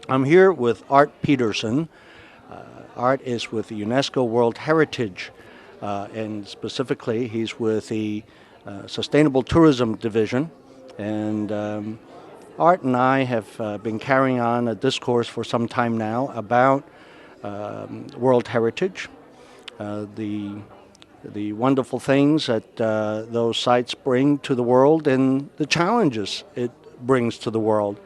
I'm here with Art Pedersen. Art is with the UNESCO World Heritage, and specifically he's with the Sustainable Tourism Division. And Art and I have been carrying on a discourse for some time now about World Heritage, the wonderful things that those sites bring to the world and the challenges it brings to the world.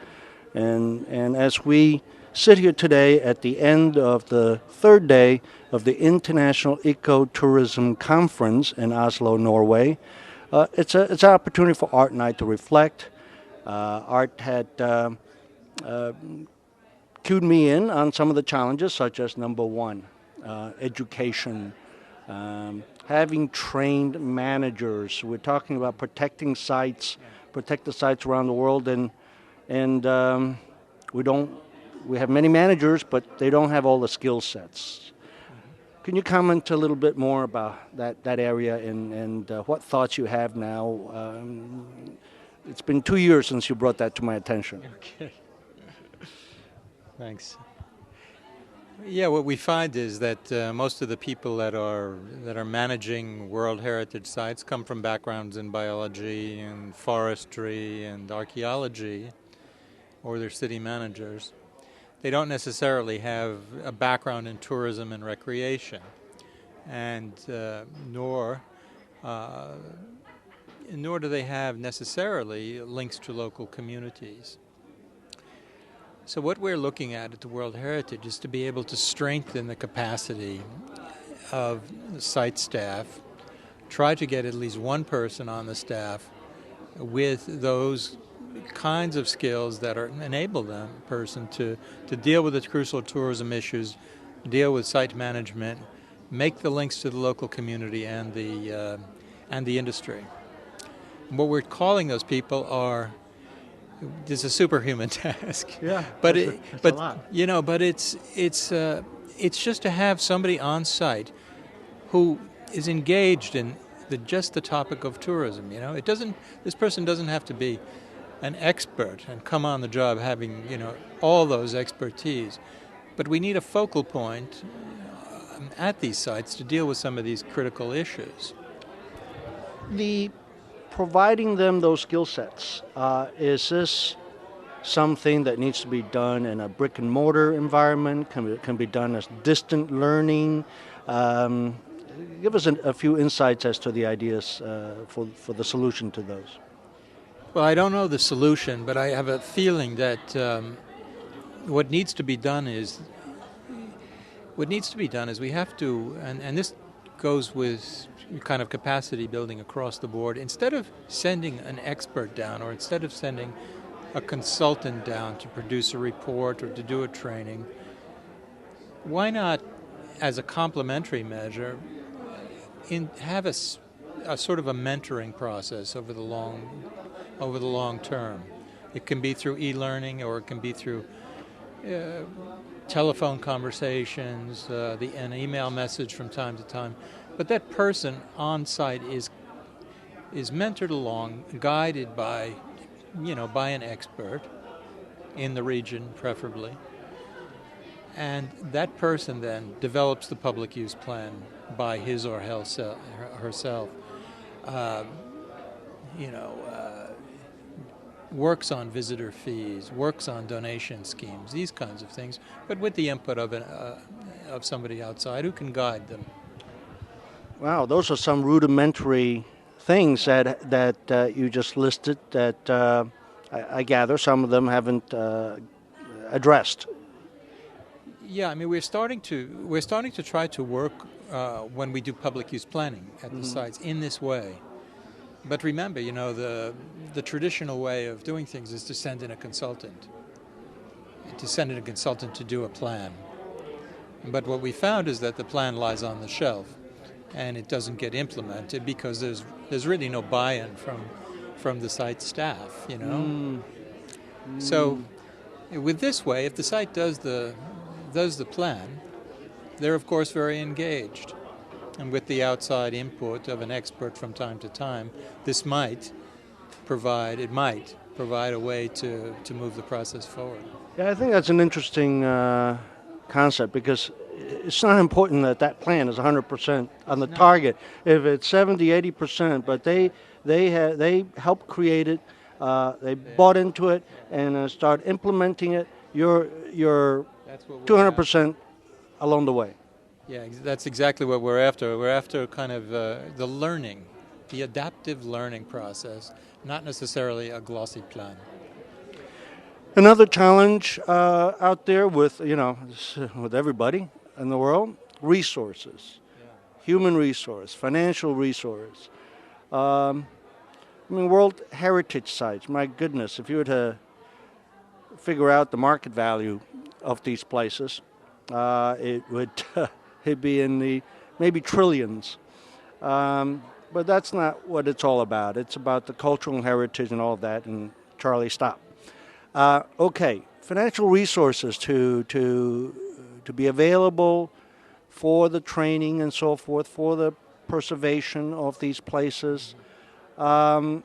And as we sit here today at the end of the third day of the International Ecotourism Conference in Oslo, Norway, it's an opportunity for Art and I to reflect. Art had cued me in on some of the challenges, such as number one, education, having trained managers. We're talking about protecting sites, protect the sites around the world, and we have many managers, but they don't have all the skill sets. Can you comment a little bit more about that area and what thoughts you have now? It's been 2 years since you brought that to my attention. Okay. Thanks. Yeah, what we find is that most of the people that are managing World Heritage sites come from backgrounds in biology and forestry and archaeology, or they're city managers. They don't necessarily have a background in tourism and recreation, and nor do they have necessarily links to local communities. So what we're looking at the World Heritage is to be able to strengthen the capacity of the site staff, try to get at least one person on the staff with those kinds of skills that enable that person to deal with the crucial tourism issues, deal with site management, make the links to the local community and the industry. And what we're calling those people is a superhuman task. Yeah, but that's a lot. But it's just to have somebody on site who is engaged in just the topic of tourism. This person doesn't have to be an expert and come on the job having all those expertise, but we need a focal point at these sites to deal with some of these critical issues. Providing them those skill sets, is this something that needs to be done in a brick and mortar environment? Can be done as distant learning? Give us a few insights as to the ideas for the solution to those. Well, I don't know the solution, but I have a feeling that what needs to be done is we have to, and this goes with kind of capacity building across the board. Instead of sending an expert down, or instead of sending a consultant down to produce a report or to do a training, why not, as a complementary measure, have a sort of a mentoring process over the long term. It can be through e-learning, or it can be through telephone conversations, an email message from time to time. But that person on site is mentored along, guided by an expert in the region, preferably. And that person then develops the public use plan by his or herself. Works on visitor fees, works on donation schemes, these kinds of things, but with the input of somebody outside who can guide them. Wow, those are some rudimentary things that you just listed that I gather some of them haven't addressed. Yeah, I mean we're starting to try to work when we do public use planning at the sites in this way. But remember, the traditional way of doing things is to send in a consultant to do a plan. But what we found is that the plan lies on the shelf, and it doesn't get implemented because there's really no buy-in from the site staff. So, with this way, if the site does the plan, they're of course very engaged. And with the outside input of an expert from time to time, this might provide a way to move the process forward. Yeah, I think that's an interesting concept because it's not important that that plan is 100% on It's the not. target. If it's 70, 80%, but they helped create it, they Yeah, bought into it, yeah. and start implementing it. You're That's what we're after. 200% along the way. Yeah, that's exactly what we're after. We're after kind of the learning, the adaptive learning process, not necessarily a glossy plan. Another challenge out there with with everybody in the world: resources, Yeah. human resource, financial resource. Um, I mean, World Heritage sites. My goodness, if you were to figure out the market value of these places, it would it'd be in the maybe trillions. But that's not what it's all about. It's about the cultural heritage and all of that. And Charlie, stop. Okay, financial resources to be available for the training and so forth, for the preservation of these places. Um,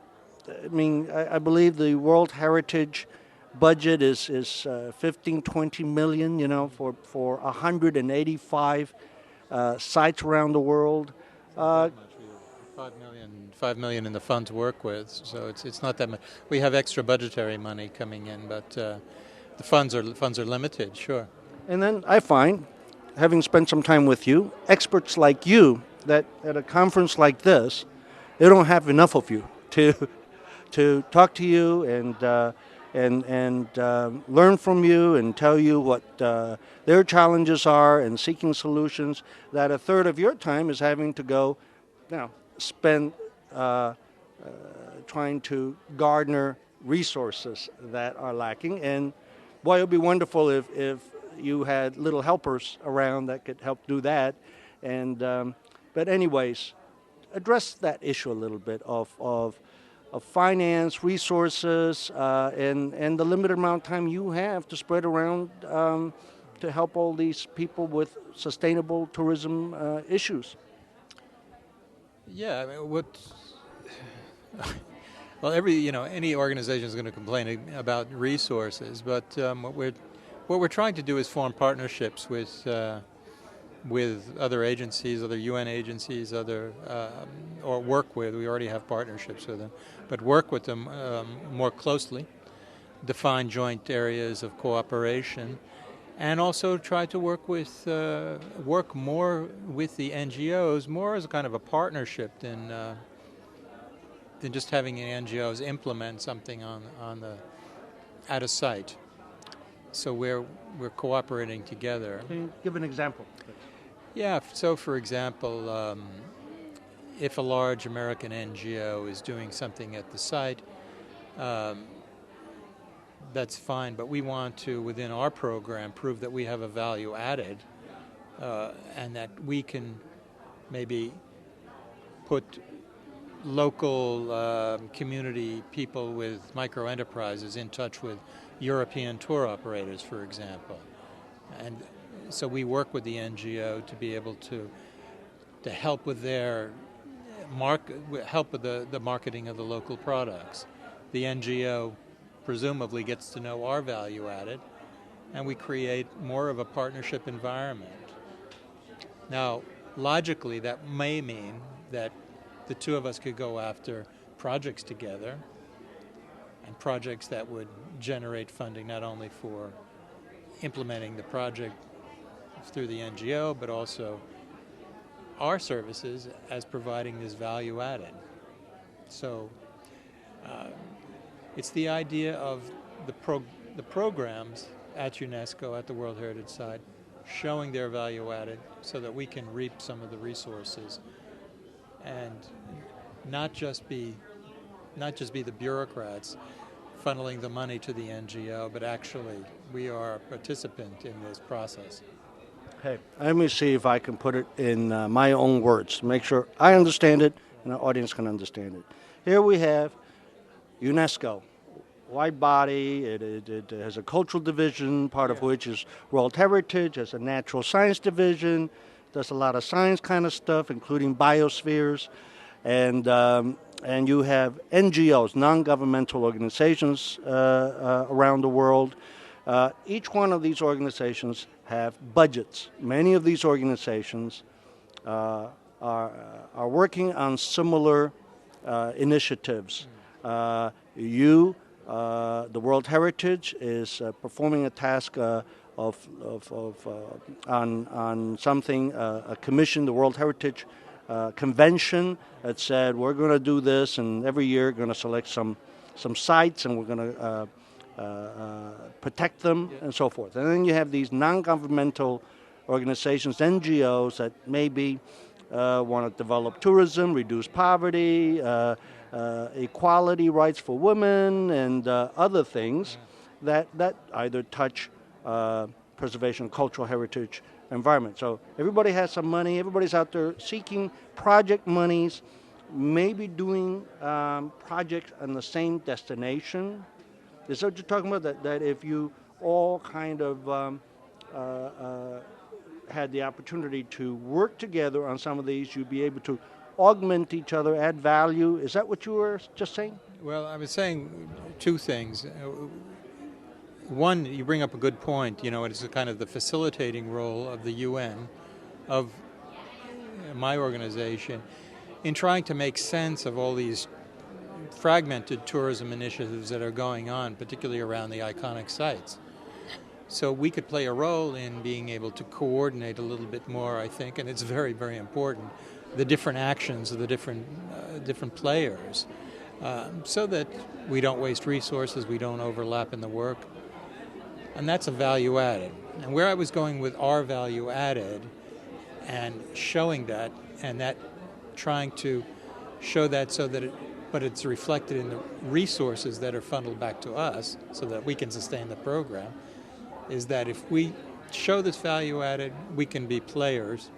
I mean, I believe the World Heritage budget is 15, 20 million, for 185 sites around the world. It's not Uh, that much. We have 5 million, 5 million in the fund to work with, so it's not that much. We have extra budgetary money coming in, but the funds are limited. Sure. and then I find, having spent some time with you, experts like you, that at a conference like this, they don't have enough of you to to talk to you and learn from you and tell you what their challenges are and seeking solutions. That a third of your time is having to go, spend trying to garner resources that are lacking. And boy, it would be wonderful if you had little helpers around that could help do that. And but anyways, address that issue a little bit of finance, resources, and the limited amount of time you have to spread around to help all these people with sustainable tourism issues. Yeah. I mean, well, any organization is going to complain about resources, but what we're trying to do is form partnerships with other agencies, other UN agencies, or work with. We already have partnerships with them, but work with them more closely, define joint areas of cooperation, and also try to work more with the NGOs, more as a kind of a partnership than just having NGOs implement something at a site. So we're cooperating together. Can you give an example? Yeah. So, for example, if a large American NGO is doing something at the site, um, that's fine. But we want to, within our program, prove that we have a value added, and that we can maybe put local community people with micro enterprises in touch with European tour operators, for example. And so we work with the NGO to be able to help with their help with the marketing of the local products. The NGO presumably gets to know our value added, and we create more of a partnership environment. Now, logically, that may mean that the two of us could go after projects together, and projects that would generate funding not only for implementing the project through the NGO, but also our services as providing this value added. So it's the idea of the programs at UNESCO, at the World Heritage Site, showing their value added so that we can reap some of the resources and not just be the bureaucrats funneling the money to the NGO, but actually we are a participant in this process. Hey, let me see if I can put it in my own words to make sure I understand it and the audience can understand it. Here we have UNESCO, wide body. It has a cultural division, part of which is World Heritage. Has a natural science division, does a lot of science kind of stuff, including biospheres, and you have NGOs, non-governmental organizations around the world. Each one of these organizations have budgets. Many of these organizations are working on similar initiatives. The World Heritage is performing a task on something, a commission, the World Heritage Convention, that said we're going to do this, and every year going to select some sites, and we're going to protect them, and so forth. And then you have these non-governmental organizations, NGOs, that maybe want to develop tourism, reduce poverty, equality rights for women, and other things that either touch preservation of cultural heritage environment. So everybody has some money. Everybody's out there seeking project monies, maybe doing projects on the same destination. Is that what you're talking about? That if you all kind of had the opportunity to work together on some of these, you'd be able to augment each other, add value. Is that what you were just saying? Well, I was saying two things. One, you bring up a good point. It's a kind of the facilitating role of the UN, of my organization, in trying to make sense of all these fragmented tourism initiatives that are going on, particularly around the iconic sites. So we could play a role in being able to coordinate a little bit more, I think, and it's very, very important, the different actions of the different players, so that we don't waste resources, we don't overlap in the work. And that's a value added. And where I was going with our value added and showing that, and that trying to show that so that but it's reflected in the resources that are funneled back to us so that we can sustain the program, is that if we show this value added, we can be players,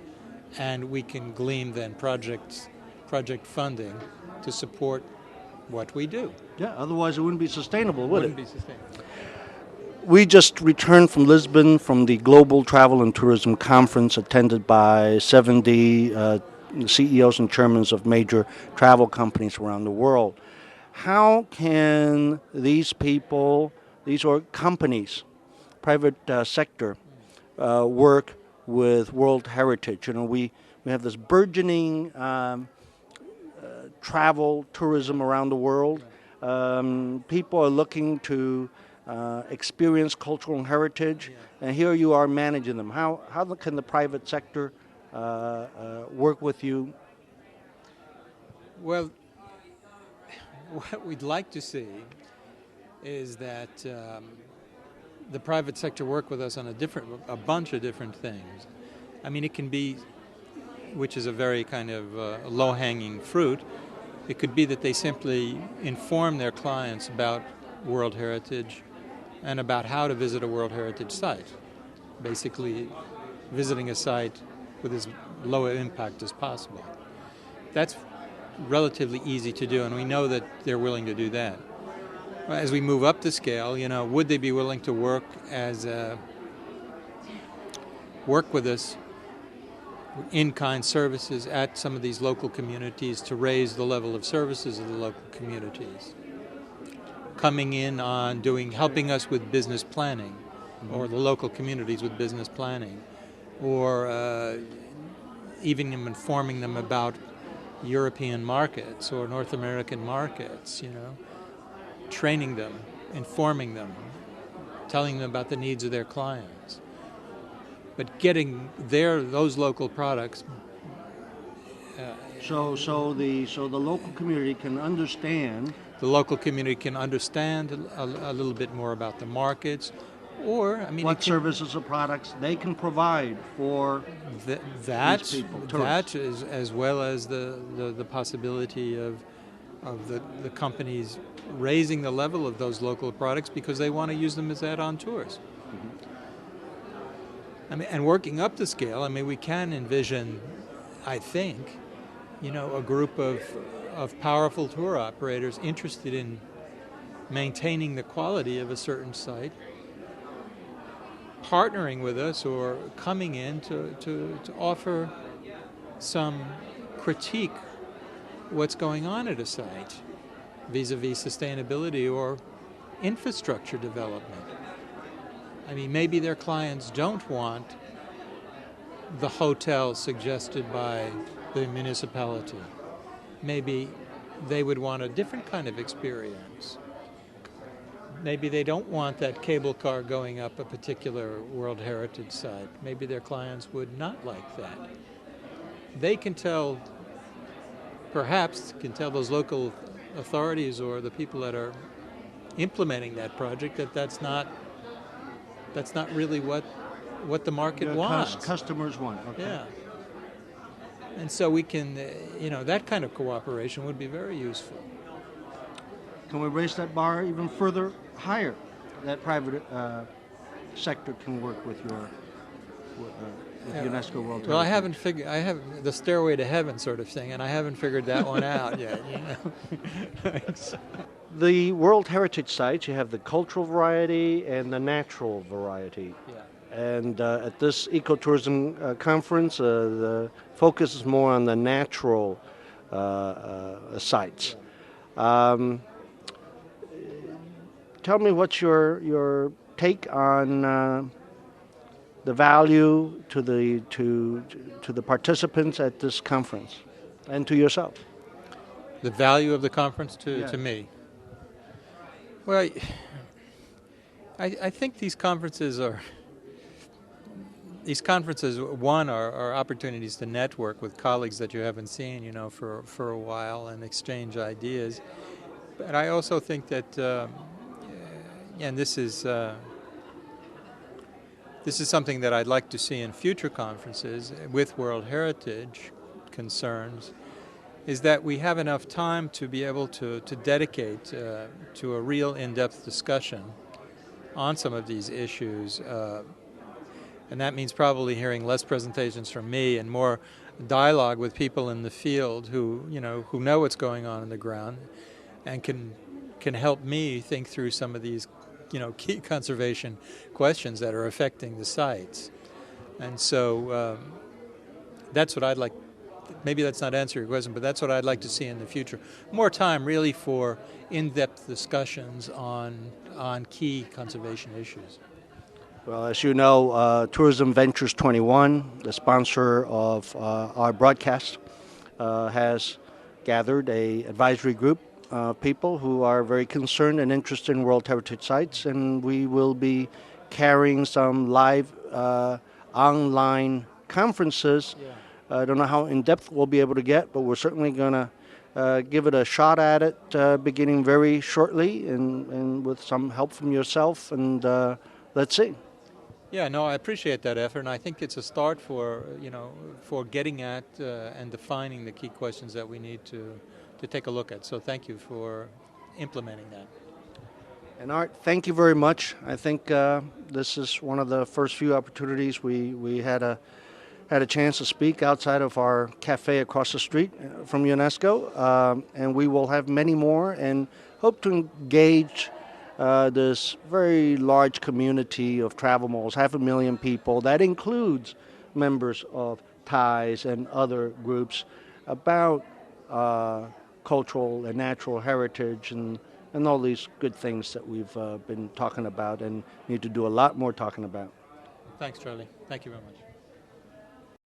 and we can glean then project funding to support what we do. Yeah, otherwise it wouldn't be sustainable, would it? Wouldn't be sustainable. We just returned from Lisbon from the Global Travel and Tourism Conference attended by 70 CEOs and chairmen of major travel companies around the world. How can these people, these companies, private sector, work with World Heritage? We have this burgeoning travel tourism around the world. People are looking to experience cultural heritage, and here you are managing them. How can the private sector work with you? Well, what we'd like to see is that the private sector work with us on a bunch of different things. I mean, it can be, which is a very kind of low-hanging fruit, it could be that they simply inform their clients about World Heritage and about how to visit a World Heritage site. Basically, visiting a site with as low an impact as possible. That's relatively easy to do, and we know that they're willing to do that. As we move up the scale, would they be willing to work with us in-kind services at some of these local communities to raise the level of services of the local communities? Coming in on helping us with business planning, or the local communities with business planning, or even informing them about European markets or North American markets, training them, informing them, telling them about the needs of their clients. But getting those local products. So the local community can understand. The local community can understand a little bit more about the markets, or what services or products they can provide for these people, tourists. That is, as well as the possibility of the companies raising the level of those local products because they want to use them as add-on tours. Mm-hmm. And working up the scale, we can envision, I think, a group of powerful tour operators interested in maintaining the quality of a certain site, partnering with us or coming in to offer some critique what's going on at a site vis-a-vis sustainability or infrastructure development. I mean, maybe their clients don't want the hotel suggested by the municipality. Maybe they would want a different kind of experience. Maybe they don't want that cable car going up a particular World Heritage site. Maybe their clients would not like that. They can tell, perhaps, can tell those local authorities or the people that are implementing that project that that's not really what the market wants. Customers want. Okay. Yeah. And so we can, that kind of cooperation would be very useful. Can we raise that bar even further higher? That private sector can work with your with UNESCO World Heritage. Well, I have the Stairway to Heaven sort of thing, and I haven't figured that one out yet. The World Heritage sites, you have the cultural variety and the natural variety. Yeah. And at this ecotourism conference, the focus is more on the natural sites. Tell me what's your take on the value to the participants at this conference, and to yourself. The value of the conference to me. Well, I think these conferences, are opportunities to network with colleagues that you haven't seen, for a while, and exchange ideas. But I also think that, and this is something that I'd like to see in future conferences with World Heritage concerns, is that we have enough time to be able to dedicate to a real in-depth discussion on some of these issues. And that means probably hearing less presentations from me and more dialogue with people in the field who know what's going on the ground and can help me think through some of these key conservation questions that are affecting the sites. And so that's what I'd like. Maybe that's not answering your question, but that's what I'd like to see in the future. More time really for in-depth discussions on key conservation issues. Well, as you know, Tourism Ventures 21, the sponsor of our broadcast, has gathered an advisory group of people who are very concerned and interested in World Heritage sites, and we will be carrying some live online conferences. Yeah. I don't know how in-depth we'll be able to get, but we're certainly going to give it a shot at it beginning very shortly and with some help from yourself, and let's see. Yeah, no, I appreciate that effort, and I think it's a start for getting at and defining the key questions that we need to take a look at. So thank you for implementing that. And Art, thank you very much. I think this is one of the first few opportunities we had a chance to speak outside of our cafe across the street from UNESCO, and we will have many more and hope to engage this very large community of travel malls, 500,000 people, that includes members of TIES and other groups, about cultural and natural heritage and all these good things that we've been talking about and need to do a lot more talking about. Thanks, Charlie. Thank you very much.